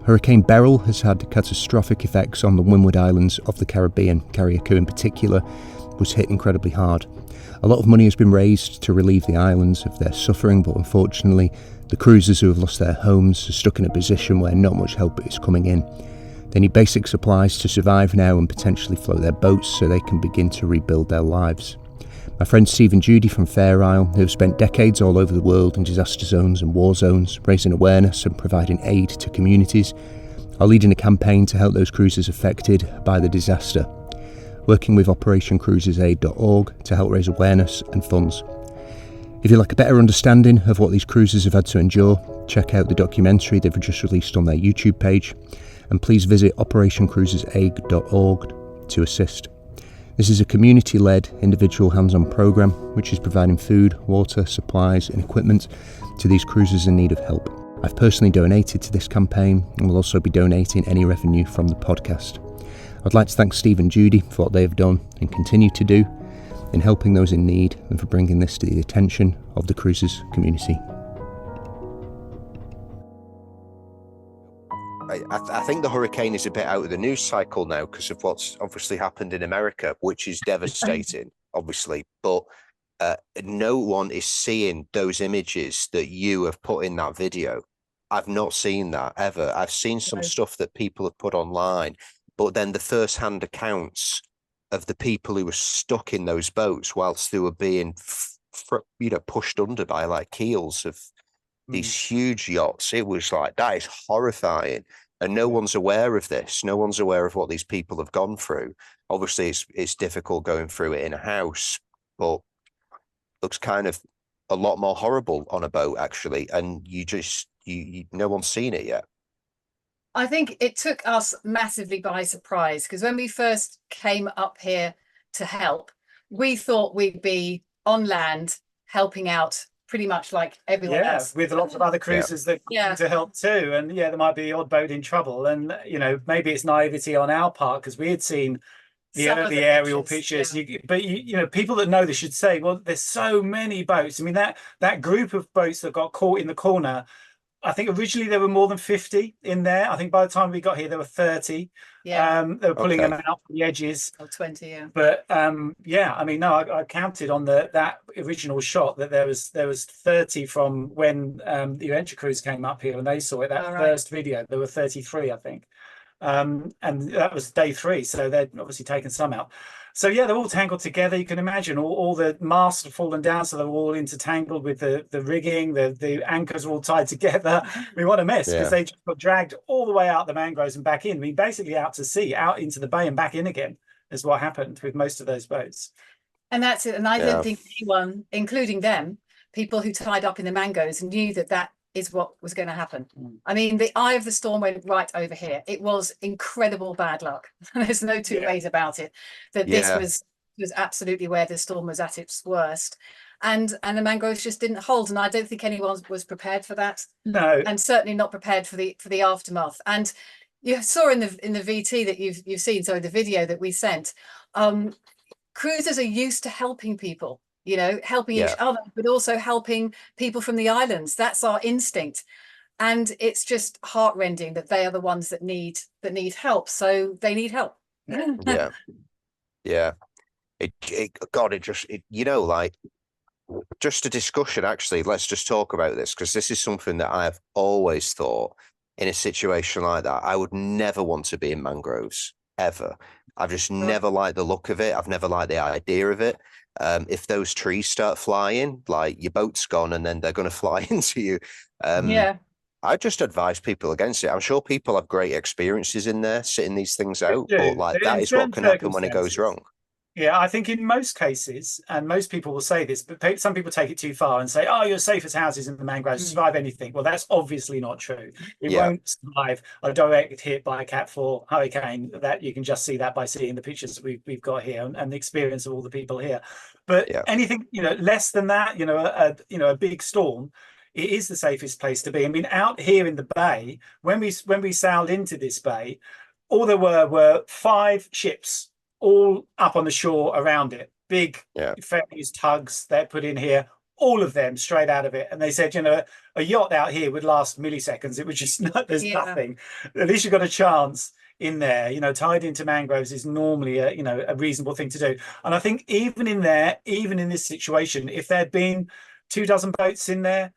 Hurricane Beryl has had catastrophic effects on the Windward Islands of the Caribbean. Carriacou in particular was hit incredibly hard. A lot of money has been raised to relieve the islands of their suffering, but unfortunately the cruisers who have lost their homes are stuck in a position where not much help is coming in. They need basic supplies to survive now and potentially float their boats so they can begin to rebuild their lives. My friend Steve and Judy from Fair Isle, who have spent decades all over the world in disaster zones and war zones, raising awareness and providing aid to communities, are leading a campaign to help those cruisers affected by the disaster, working with operationcruisersaid.org to help raise awareness and funds. If you'd like a better understanding of what these cruisers have had to endure, check out the documentary they've just released on their YouTube page, and please visit operationcruisersaid.org to assist. This is a community-led, individual hands-on programme which is providing food, water, supplies and equipment to these cruisers in need of help. I've personally donated to this campaign and will also be donating any revenue from the podcast. I'd like to thank Steve and Judy for what they have done and continue to do in helping those in need and for bringing this to the attention of the cruisers community. I think the hurricane is a bit out of the news cycle now because of what's obviously happened in America, which is devastating, obviously. But no one is seeing those images that you have put in that video. I've not seen that ever. I've seen some stuff that people have put online, but then the first-hand accounts of the people who were stuck in those boats whilst they were being, pushed under by like keels of these huge yachts. It was like, that is horrifying. And no one's aware of this. No one's aware of what these people have gone through. Obviously, it's difficult going through it in a house, but looks kind of a lot more horrible on a boat, actually. And you no one's seen it yet. I think it took us massively by surprise because when we first came up here to help, we thought we'd be on land helping out pretty much like everyone else. With lots of other cruisers that come to help too. And there might be the odd boat in trouble. And, maybe it's naivety on our part because we had seen the aerial pictures. But people that know this should say, well, there's so many boats. I mean, that group of boats that got caught in the corner, I think originally there were more than 50 in there. I think by the time we got here, there were 30. They were pulling them out from the edges. 20, yeah. But I counted on that original shot that there was 30 from when the Adventure Cruise came up here and they saw it. First video, there were 33, I think. And that was day 3, so they'd obviously taken some out. So they're all tangled together. You can imagine all the masts have fallen down, so they're all intertangled with the rigging. The anchors are all tied together. What a mess, because they just got dragged all the way out the mangroves and back in. I mean, basically out to sea, out into the bay and back in again is what happened with most of those boats. And that's it. And I don't think anyone, including them, people who tied up in the mangroves, knew that is what was going to happen. I mean, the eye of the storm went right over here. It was incredible bad luck. There's no two ways about it. This was absolutely where the storm was at its worst, and the mangroves just didn't hold. And I don't think anyone was prepared for that. No, and certainly not prepared for the aftermath. And you saw in the VT that you've seen, sorry, the video that we sent. Cruisers are used to helping people. Helping each other, but also helping people from the islands. That's our instinct. And it's just heartrending that they are the ones that need help. So they need help. Yeah. Just a discussion, actually, let's just talk about this, because this is something that I've always thought in a situation like that. I would never want to be in mangroves, ever. I've just never liked the look of it. I've never liked the idea of it. If those trees start flying, like your boat's gone and then they're going to fly into you. I just advise people against it. I'm sure people have great experiences in there, sitting these things out, but that is what can happen when it goes wrong. Yeah, I think in most cases, and most people will say this, but some people take it too far and say, oh, you're safe as houses in the mangroves, survive anything. Well, that's obviously not true. It won't survive a direct hit by a Cat 4 hurricane. That you can just see that by seeing the pictures we've got here and the experience of all the people here. But anything, less than that, a big storm, it is the safest place to be. I mean, out here in the bay, when we sailed into this bay, all there were 5 ships all up on the shore around it. Big ferries, tugs they're put in here, all of them straight out of it. And they said, a yacht out here would last milliseconds. It would just not, there's nothing. At least you've got a chance in there. Tied into mangroves is normally a reasonable thing to do. And I think even in this situation, if there'd been 24 boats in there,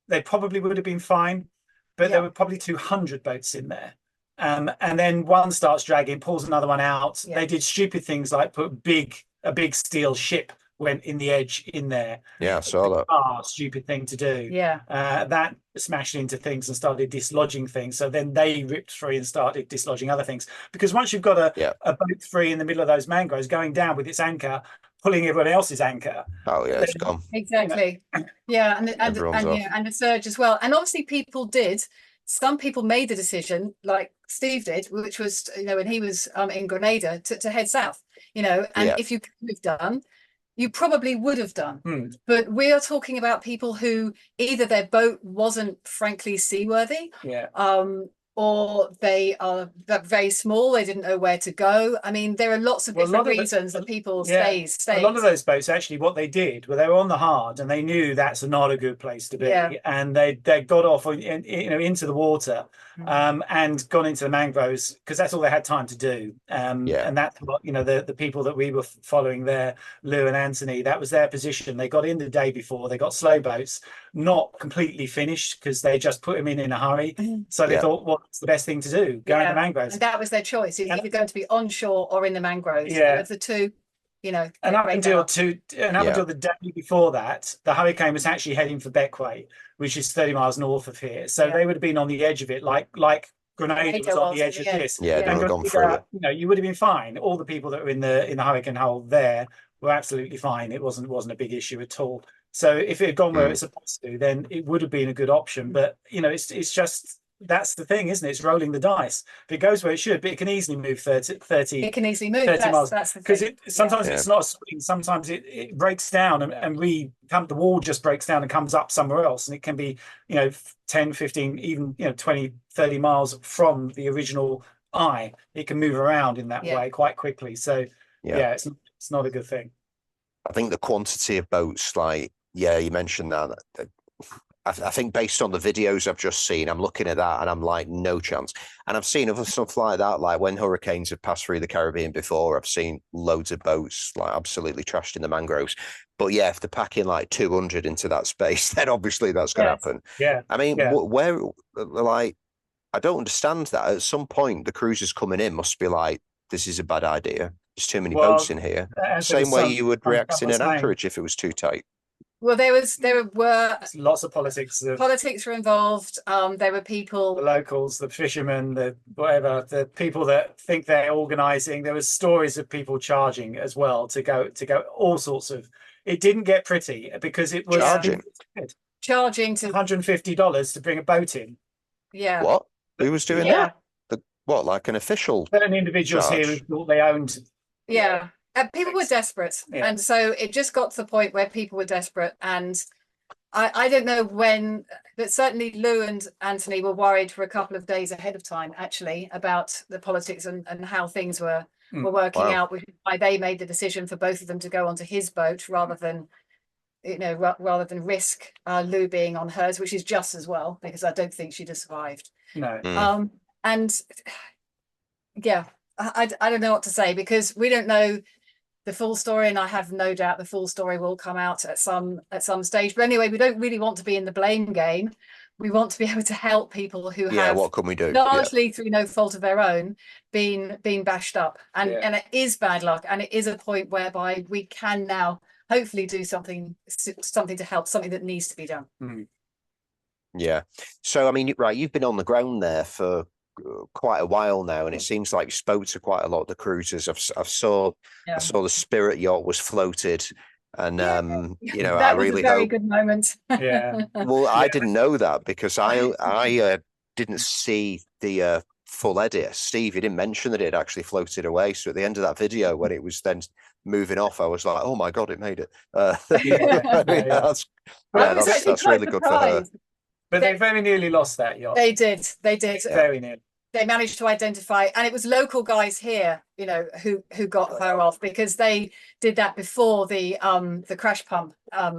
they probably would have been fine. But there were probably 200 boats in there. And then one starts dragging, pulls another one out. They did stupid things like put a big steel ship went in the edge in there. Yeah, I saw that. Stupid thing to do. Yeah. That smashed into things and started dislodging things. So then they ripped free and started dislodging other things. Because once you've got a boat free in the middle of those mangroves going down with its anchor, pulling everyone else's anchor. Oh yeah, it's gone. Exactly. Yeah, and the surge as well. And obviously some people made the decision, like Steve did, which was, when he was in Grenada, to head south, and if you could have done, you probably would have done. But we are talking about people who either their boat wasn't frankly seaworthy, or they are very small, they didn't know where to go. I mean, there are lots of different reasons that people stay. A lot of those boats, actually, what they did, they were on the hard, and they knew that's not a good place to be, and they got off into the water, and gone into the mangroves, because that's all they had time to do. And that's what the people that we were following there, Lou and Anthony, that was their position. They got in the day before, they got slow boats, not completely finished, because they just put them in a hurry. So they thought, what's the best thing to do? Go in the mangroves. And that was their choice. It's either going to be onshore or in the mangroves. And of the two, and up until the day before that, the hurricane was actually heading for Beckway, which is 30 miles north of here. So they would have been on the edge of it, like Grenada was on the edge of this. Yeah, they would have gone through it. You would have been fine. All the people that were in the hurricane hole there were absolutely fine. It wasn't a big issue at all. So if it had gone where it's supposed to, then it would have been a good option. But it's just, that's the thing, isn't it? It's rolling the dice. If it goes where it should, but it can easily move 30 it can easily move 30 miles. That's the because sometimes it's not a swing, sometimes it breaks down and the wall just breaks down and comes up somewhere else, and it can be 10, 15, even 20, 30 miles from the original eye. It can move around in that way quite quickly. So it's not a good thing. I think the quantity of boats, you mentioned that. I think based on the videos I've just seen, I'm looking at that and I'm like, no chance. And I've seen other stuff like that, like when hurricanes have passed through the Caribbean before, I've seen loads of boats absolutely trashed in the mangroves. But if they're packing 200 into that space, then obviously that's going to happen. Yeah. I mean, where I don't understand that. At some point, the cruisers coming in must be like, this is a bad idea. There's too many boats in here. Same way you would react in an anchorage if it was too tight. Well, there were lots of politics. Politics were involved. There were people, the locals, the fishermen, the people that think they're organising. There was stories of people charging as well to go all sorts of. It didn't get pretty because it was charging to $150 to bring a boat in. Yeah. What? Who was doing that? Like an official? Certain individuals here who thought they owned. Yeah. People were desperate, and so it just got to the point where people were desperate, and I don't know when, but certainly Lou and Anthony were worried for a couple of days ahead of time, actually, about the politics and how things were working out, which is why they made the decision for both of them to go onto his boat rather than risk Lou being on hers, which is just as well, because I don't think she'd have survived. No. And I don't know what to say, because we don't know the full story, and I have no doubt the full story will come out at some stage. But anyway, we don't really want to be in the blame game. We want to be able to help people who have, what can we do? Largely through no fault of their own, been bashed up, and it is bad luck, and it is a point whereby we can now hopefully do something to help, something that needs to be done. Yeah. So I mean, you've been on the ground there for quite a while now, and it seems like you spoke to quite a lot of the cruisers. I saw the Spirit yacht was floated, and that I really was a very hope. Good moment. Well, I didn't know that because I didn't see the full edit. Steve, you didn't mention that it had actually floated away. So at the end of that video, when it was then moving off, I was like, oh my god, it made it. That's really good for her. But they very nearly lost that yacht. They did. Very nearly. they managed to identify, and it was local guys here, you know, who got her off, because they did that before the crash pump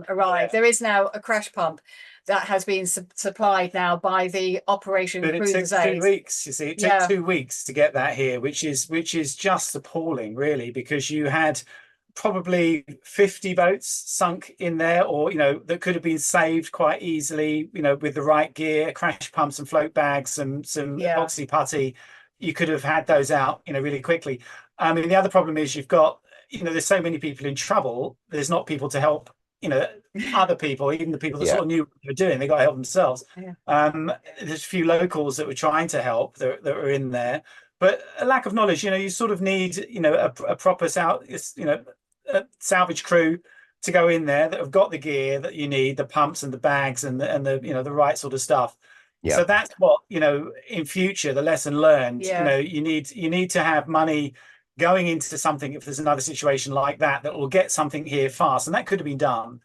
arrived. There is now a crash pump that has been supplied now by the Operation Cruiser's But it took 2 Aid. weeks. You see, it took 2 weeks to get that here, which is just appalling, really, because you had probably 50 boats sunk in there, or that could have been saved quite easily, with the right gear, crash pumps and float bags and some epoxy putty. You could have had those out, really quickly. I mean, the other problem is you've got, there's so many people in trouble. There's not people to help, other people, even the people that sort of knew what they were doing. They got to help themselves. There's a few locals that were trying to help that were in there, but a lack of knowledge. You sort of need, a proper salvage crew to go in there that have got the gear that you need, the pumps and the bags and the right sort of stuff. So that's what, in future, the lesson learned. You need to have money going into something if there's another situation like that will get something here fast, and that could have been done,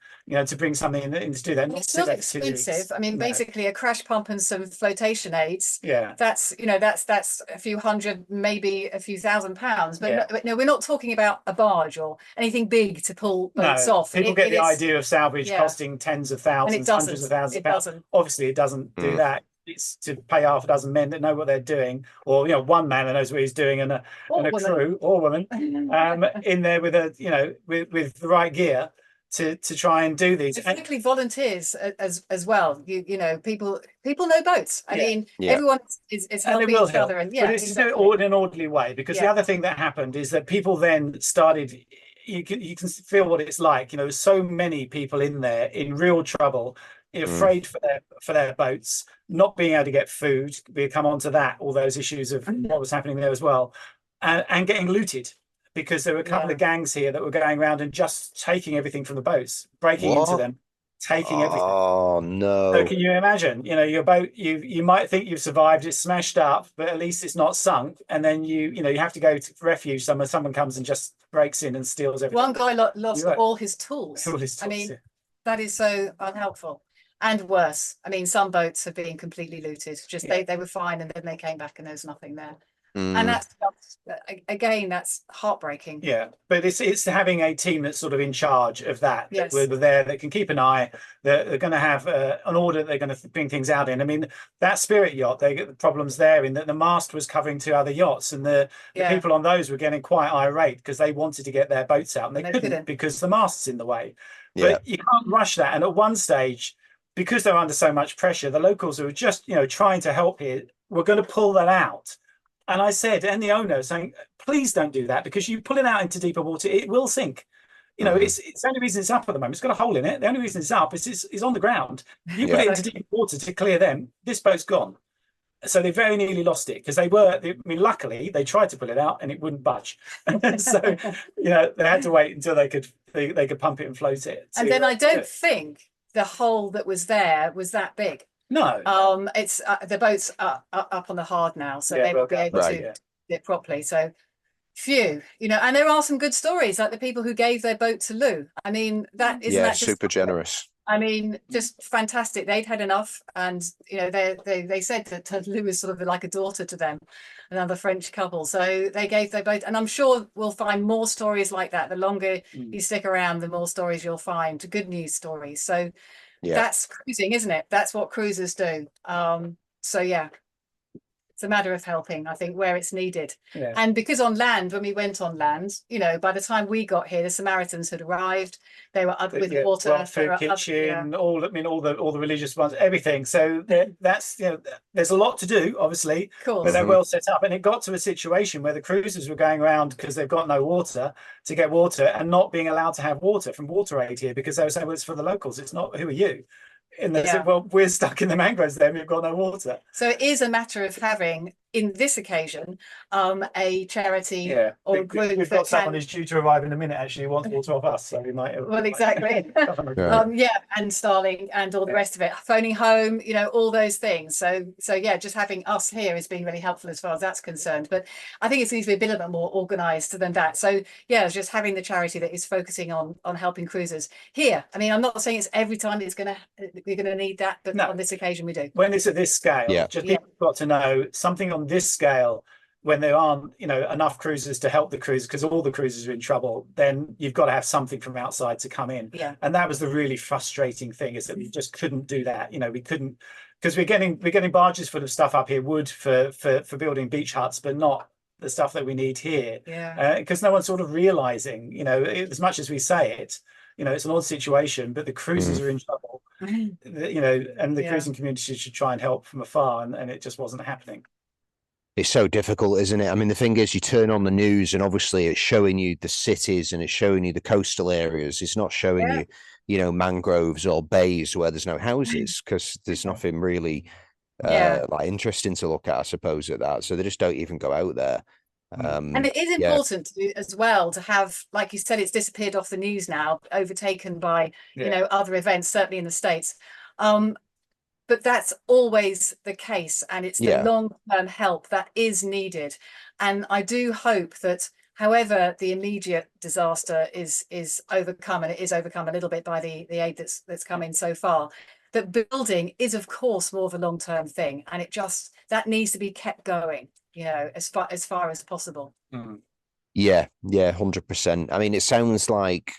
to bring something in to do that. It's not expensive. I mean, basically a crash pump and some flotation aids. That's that's a few hundred, maybe a few £1,000. But no, we're not talking about a barge or anything big to pull boats off. People get the idea of salvage costing tens of thousands, hundreds of thousands of pounds. Obviously, it doesn't do that. It's to pay half a dozen men that know what they're doing, or one man that knows what he's doing, and a crew or woman in there with with the right gear to try and do these. Particularly volunteers as well. People know boats. I mean, everyone is helping each other, but it's do it in an orderly way, because the other thing that happened is that people then started. You can feel what it's like. There's so many people in there in real trouble, afraid for their boats, not being able to get food. We come on to that, all those issues of what was happening there as well, and getting looted, because there were a couple of gangs here that were going around and just taking everything from the boats, breaking into them, taking everything. Oh no! So can you imagine? Your boat, you might think you've survived, it's smashed up, but at least it's not sunk. And then you have to go to refuge somewhere. Someone comes and just breaks in and steals everything. One guy lost all his tools. I mean, that is so unhelpful. And worse, I mean, some boats have been completely looted. Just they were fine, and then they came back and there's nothing there. And that's heartbreaking. But it's having a team that's sort of in charge of that. We're there, that can keep an eye, that they're going to have an order that they're going to bring things out in. I mean, that Spirit yacht, they get the problems there in that the mast was covering 2 other yachts, and the people on those were getting quite irate because they wanted to get their boats out, and they couldn't because the mast's in the way. But you can't rush that. And at one stage, because they're under so much pressure, the locals who were just trying to help here were going to pull that out. And I said, and the owner saying, please don't do that, because you pull it out into deeper water, it will sink. It's the only reason it's up at the moment. It's got a hole in it. The only reason it's up is on the ground. You put it into deep water to clear them, this boat's gone. So they very nearly lost it, because luckily they tried to pull it out and it wouldn't budge. So, they had to wait until they could pump it and float it. And then I don't think the hole that was there was that big. No. It's the boats are up on the hard now, so they will be able to do it properly. So phew, and there are some good stories, like the people who gave their boat to Lou. I mean, that super generous. I mean, just fantastic. They'd had enough, and they said that Lou was sort of like a daughter to them, another French couple. So they gave their boat, and I'm sure we'll find more stories like that. The longer you stick around, the more stories you'll find, good news stories. So that's cruising, isn't it? That's what cruisers do. It's a matter of helping, I think, where it's needed. And because on land, when we went on land, by the time we got here, the Samaritans had arrived. They were up with water, food, kitchen, all the religious ones, everything. So that's there's a lot to do, obviously, but they're well set up. And it got to a situation where the cruisers were going around because they've got no water to get water, and not being allowed to have water from Water Aid here, because they were saying, well, it's for the locals. It's not. Who are you? And they said, well, we're stuck in the mangroves there, we've got no water. So it is a matter of having, in this occasion, a charity or a group. We've got someone who's due to arrive in a minute, actually, who wants water off us, so we might have... Well, exactly. And Starling and all the rest of it. Phoning home, all those things. So just having us here has been really helpful as far as that's concerned. But I think it needs to be a bit more organised than that. So, just having the charity that is focusing on helping cruisers here. I mean, I'm not saying it's every time we're going to need that, but on this occasion we do. When it's at this scale, people have got to know something on on this scale, when there aren't, you know, enough cruisers to help the cruisers because all the cruisers are in trouble, then you've got to have something from outside to come in. Yeah. And that was the really frustrating thing, is that we just couldn't do that. You know, we couldn't, because we're getting barges full of stuff up here, wood for building beach huts, but not the stuff that we need here. Yeah. Because no one's sort of realizing, you know, as much as we say it, you know, it's an odd situation, but the cruisers are in trouble. You know, and the cruising community should try and help from afar, and it just wasn't happening. It's so difficult, isn't it? I mean, the thing is, you turn on the news and obviously it's showing you the cities and it's showing you the coastal areas. It's not showing you, you know, mangroves or bays where there's no houses, because there's nothing really like interesting to look at, I suppose, at that. So they just don't even go out there. And it is important as well to have, like you said, it's disappeared off the news now, overtaken by, you know, other events, certainly in the States. But that's always the case, and it's the long-term help that is needed. And I do hope that, however the immediate disaster is overcome, and it is overcome a little bit by the aid that's come in so far, that building is of course more of a long-term thing, and that needs to be kept going, you know, as far as possible. Yeah, 100%. I mean, it sounds like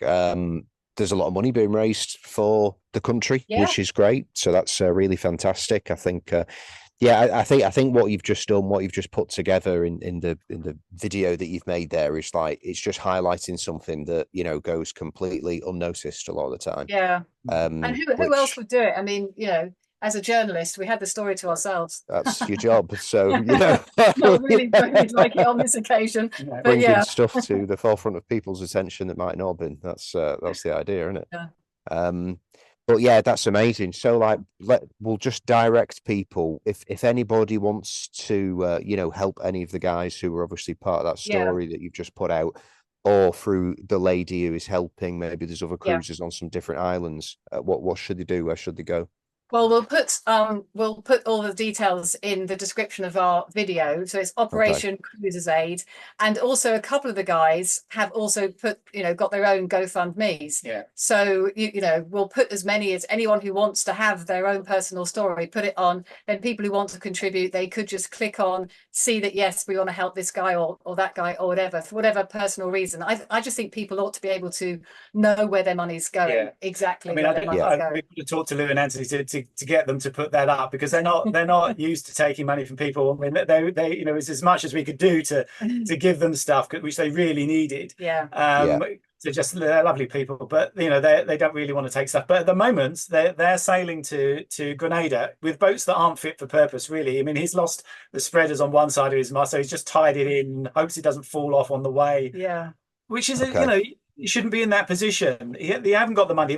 there's a lot of money being raised for the country, which is great. So that's really fantastic. I think, I think what you've just done, what you've just put together in the video that you've made there, is like, it's just highlighting something that, you know, goes completely unnoticed a lot of the time. Yeah. And who else would do it? I mean, you know, as a journalist, we had the story to ourselves. That's your job. So, you know, not really like it on this occasion, but bringing stuff to the forefront of people's attention that might not have been. That's the idea, isn't it? Yeah. But yeah, that's amazing. So like, we'll just direct people, if anybody wants to, you know, help any of the guys who were obviously part of that story that you've just put out, or through the lady who is helping. Maybe there's other cruisers on some different islands. What should they do? Where should they go? Well, we'll put all the details in the description of our video. So it's Operation Cruisers Aid, and also a couple of the guys have also put, you know, got their own GoFundMe's. Yeah. So you know, we'll put as many as anyone who wants to have their own personal story, put it on. Then people who want to contribute, they could just click on, see that yes, we want to help this guy or that guy or whatever, for whatever personal reason. I just think people ought to be able to know where their money's going exactly. I mean, I think we could talk to Lou and Anthony to get them to put that up, because they're not used to taking money from people. I mean, they you know, it's as much as we could do to give them stuff which they really needed. They're lovely people, but you know, they don't really want to take stuff. But at the moment, they're sailing to Grenada with boats that aren't fit for purpose, really. I mean, he's lost the spreaders on one side of his mast, so he's just tied it in, hopes it doesn't fall off on the way. Which is, you know, you shouldn't be in that position. They haven't got the money.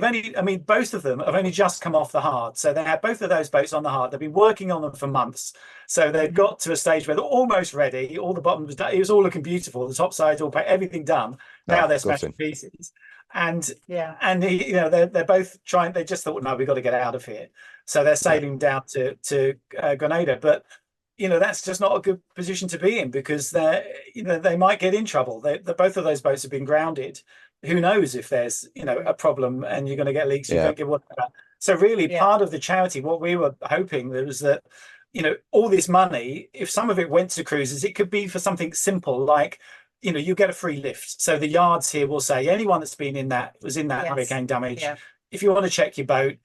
Both of them have only just come off the hard. So they had both of those boats on the hard. They've been working on them for months. So they've got to a stage where they're almost ready. All the bottom was done. It was all looking beautiful. The top sides all packed, everything done. Now they're smashing pieces. And you know, they're both trying. They just thought, no, we've got to get out of here. So they're sailing down to Grenada. But you know, that's just not a good position to be in, because they might get in trouble. Both of those boats have been grounded. Who knows if there's, you know, a problem and you're going to get leaks, you don't get whatever. So really, part of the charity, what we were hoping was that, you know, all this money, if some of it went to cruises, it could be for something simple, like, you know, you get a free lift. So the yards here will say, anyone that's been in that hurricane damage, if you want to check your boat,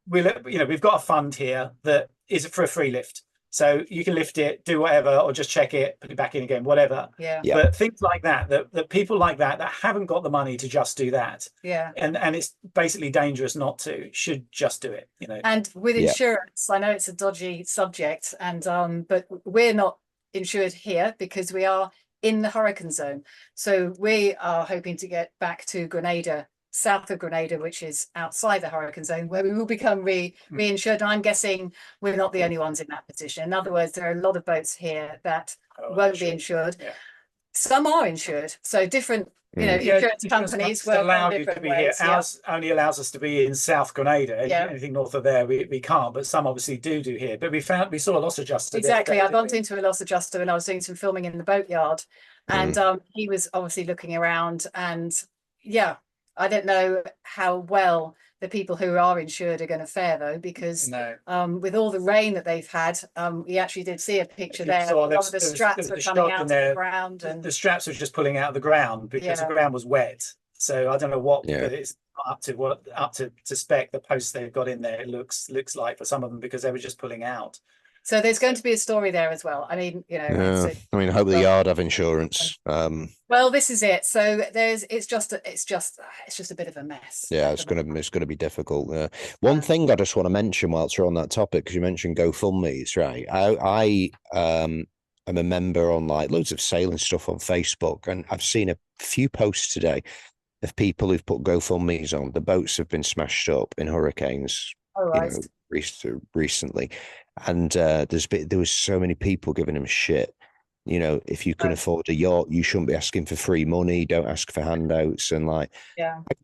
we've got a fund here that is for a free lift. So you can lift it, do whatever, or just check it, put it back in again, whatever. But things like that people like that haven't got the money to just do that. And it's basically dangerous not to, should just do it, you know. And with insurance, I know it's a dodgy subject, and but we're not insured here because we are in the hurricane zone. So we are hoping to get back to Grenada, south of Grenada, which is outside the hurricane zone, where we will become reinsured. And I'm guessing we're not the only ones in that position. In other words, there are a lot of boats here that won't be insured. Some are insured, so different, you know, insurance companies will allow you to be here. Ours only allows us to be in South Grenada. Anything north of there we can't, but some obviously do here. But we saw a loss adjuster. Exactly. I bumped into a loss adjuster when I was doing some filming in the boatyard, and he was obviously looking around, and I don't know how well the people who are insured are going to fare, though, because with all the rain that they've had, we actually did see a picture there. A lot of the straps were coming out of the ground, and the straps were just pulling out of the ground because the ground was wet. So I don't know what, but it's up to spec. The posts they've got in there, it looks like for some of them, because they were just pulling out. So there's going to be a story there as well. I mean, you know, I mean, I hope the yard have insurance. Well, this is it. So it's just a bit of a mess. Yeah, it's gonna be difficult. One thing I just want to mention whilst we're on that topic, because you mentioned GoFundMe's, right? I am a member on like loads of sailing stuff on Facebook, and I've seen a few posts today of people who've put GoFundMe's on. The boats have been smashed up in hurricanes, recently, and there was so many people giving them shit. You know, if you can afford a yacht, you shouldn't be asking for free money. Don't ask for handouts. And like,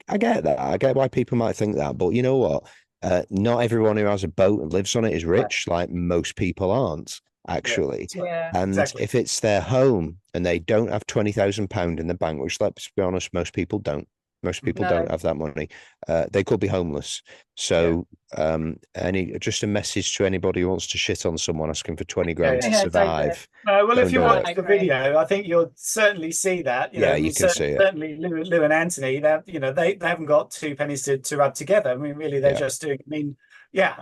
I get that. I get why people might think that. But you know what? Not everyone who has a boat and lives on it is rich. Like most people aren't, actually. And if it's their home and they don't have £20,000 in the bank, which, let's be honest, most people don't. Most people don't have that money. They could be homeless. So just a message to anybody who wants to shit on someone asking for 20 grand to survive. Well, if you watch the video, I think you'll certainly see that. You can see it. Certainly Lou and Anthony, that they haven't got two pennies to rub together. I mean, really, they're just doing. I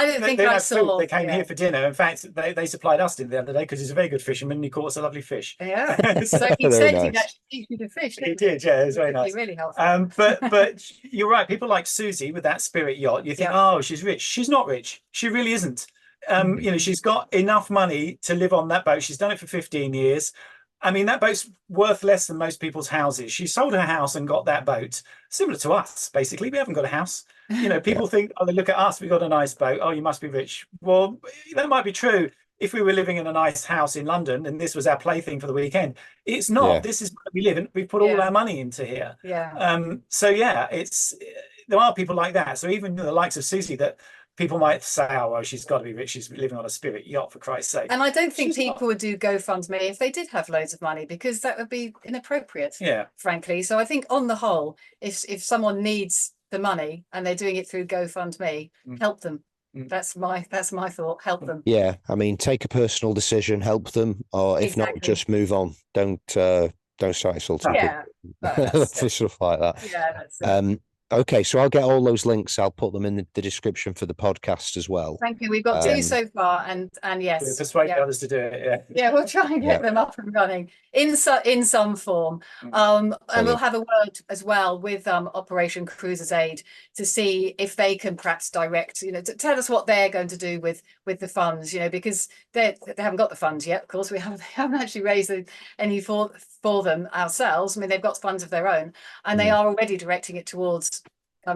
don't think I saw. They came here for dinner. In fact, they supplied us dinner the other day because he's a very good fisherman and he caught us a lovely fish. Yeah. So he said he'd actually teach you to fish. He did, yeah. It was very nice. Really helpful. But you're right. People like Susie with that Spirit yacht, you think, oh, she's rich. She's not rich. She really isn't. She's got enough money to live on that boat. She's done it for 15 years. I mean, that boat's worth less than most people's houses. She sold her house and got that boat. Similar to us, basically. We haven't got a house. People think, oh, they look at us, we got a nice boat. Oh, you must be rich. Well, that might be true if we were living in a nice house in London and this was our plaything for the weekend. It's not. Yeah. This is where we live, and we've put all our money into here. Yeah. There are people like that. So even the likes of Susie, that people might say, oh, well, she's got to be rich. She's living on a Spirit yacht, for Christ's sake. And I don't think people would do GoFundMe if they did have loads of money, because that would be inappropriate, frankly. So I think on the whole, if someone needs the money and they're doing it through GoFundMe, help them. That's my thought. Help them. Yeah, I mean, take a personal decision, help them, or if not, just move on. Don't start insulting people for stuff like that. Yeah, that's it. Okay, so I'll get all those links. I'll put them in the description for the podcast as well. Thank you. We've got 2 so far, and yes, we'll persuade others to do it. Yeah, we'll try and get them up and running in some form. And we'll have a word as well with Operation Cruiser's Aid to see if they can perhaps direct, to tell us what they're going to do with the funds, because they haven't got the funds yet. Of course, we haven't actually raised any for them ourselves. I mean, they've got funds of their own, and they are already directing it towards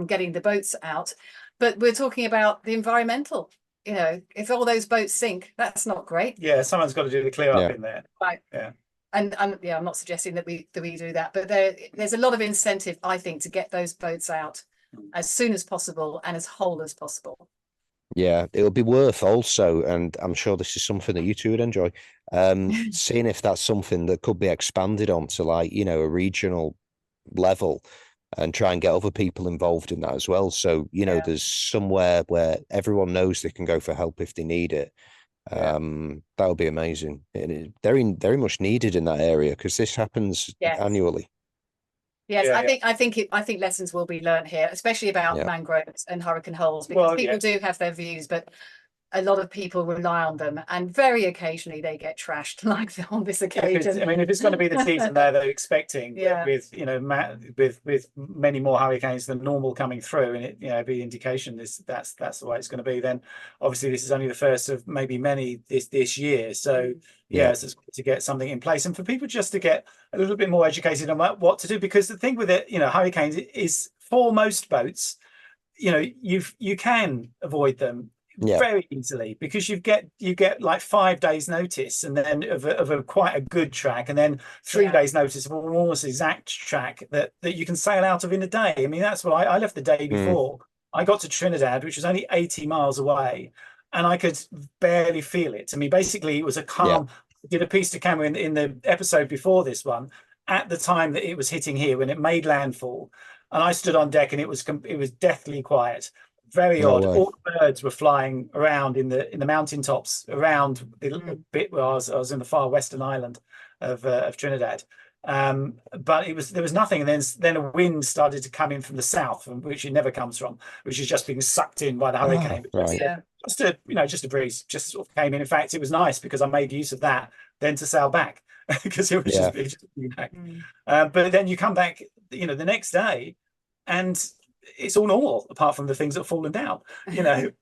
getting the boats out. But we're talking about the environmental. If all those boats sink, that's not great. Yeah, someone's got to do the clear up in there. Right. Yeah. And I'm not suggesting that we do that, but there's a lot of incentive, I think, to get those boats out as soon as possible and as whole as possible. Yeah, it'll be worth also, and I'm sure this is something that you two would enjoy, seeing if that's something that could be expanded onto, like, a regional level, and try and get other people involved in that as well. So, there's somewhere where everyone knows they can go for help if they need it. That would be amazing. And very, very much needed in that area, because this happens annually. Yes, I think lessons will be learned here, especially about mangroves and hurricane holes, because people do have their views, but a lot of people rely on them, and very occasionally they get trashed, like on this occasion. If it's going to be the season they're expecting, with many more hurricanes than normal coming through, and it be indication that's the way it's going to be. Then obviously this is only the first of maybe many this year. So so it's good to get something in place, and for people just to get a little bit more educated on what to do, because the thing with it, hurricanes is, for most boats, you can avoid them very easily, because you get like 5 days notice, and then of a quite a good track, and then 3 days notice of an almost exact track that you can sail out of in a day. I mean, that's what I left the day before. I got to Trinidad, which was only 80 miles away, and I could barely feel it. I mean, basically it was a calm. I did a piece to camera in the episode before this one, at the time that it was hitting here, when it made landfall. and I stood on deck, and it was deathly quiet, very No odd. way. All the birds were flying around in the mountaintops around the bit where I was in the far western island of Trinidad. But there was nothing, and then a wind started to come in from the south, from which it never comes from, which is just being sucked in by the hurricane. Right. Just a breeze, just sort of came in. In fact, it was nice because I made use of that then to sail back because it was just back. But then you come back, the next day, and it's all normal apart from the things that have fallen down,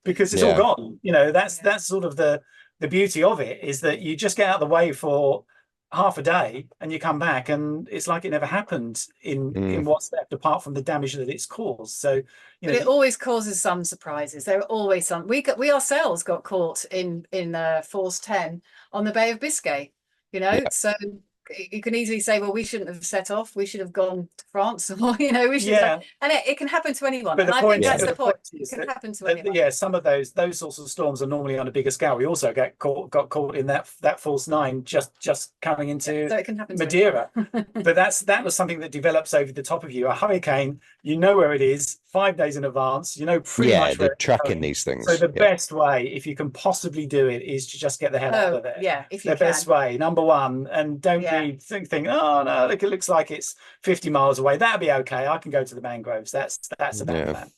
because it's all gone. That's sort of the beauty of it, is that you just get out of the way for half a day and you come back and it's like it never happened in what's left, apart from the damage that it's caused. So but it always causes some surprises. There are always some. We ourselves got caught in Force 10 on the Bay of Biscay, so you can easily say, well, we shouldn't have set off, we should have gone to France, or we should and it can happen to anyone. But and I think that's the point. It can happen to anyone. Some of those sorts of storms are normally on a bigger scale. We also got caught in that Force 9 just coming into so it can happen Madeira. But that was something that develops over the top of you. A hurricane, where it is 5 days in advance, pretty much where they're tracking these things. So the best way, if you can possibly do it, is to just get the hell out of there. Yeah, if you can. The best way, number one, and don't be think, oh no, look, it looks like it's 50 miles away. That'll be okay. I can go to the mangroves. That's about that.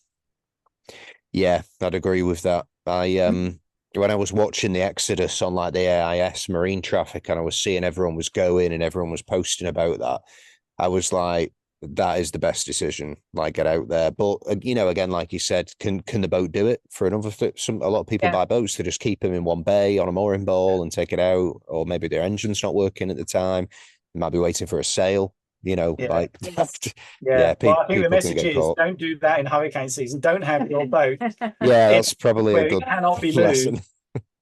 Yeah, I'd agree with that. When I was watching the exodus on like the AIS marine traffic, and I was seeing everyone was going and everyone was posting about that, I was like, that is the best decision. Like, get out there. But again, like you said, can the boat do it for another flip? A lot of people buy boats to just keep them in one bay on a mooring ball and take it out, or maybe their engine's not working at the time. They might be waiting for a sail. Well, I think the message is, don't do that in hurricane season. Don't have your boat. That's probably a good it cannot be lesson.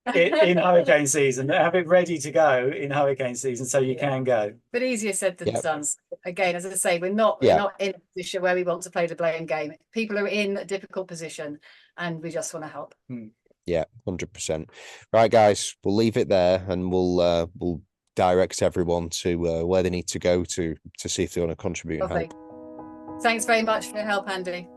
moved in hurricane season. Have it ready to go in hurricane season so you can go. But easier said than done. Again, as I say, we're not in a position where we want to play the blame game. People are in a difficult position and we just want to help. Yeah, 100%. Right, guys, we'll leave it there, and we'll direct everyone to where they need to go to see if they want to contribute and help. Thanks very much for your help, Andy.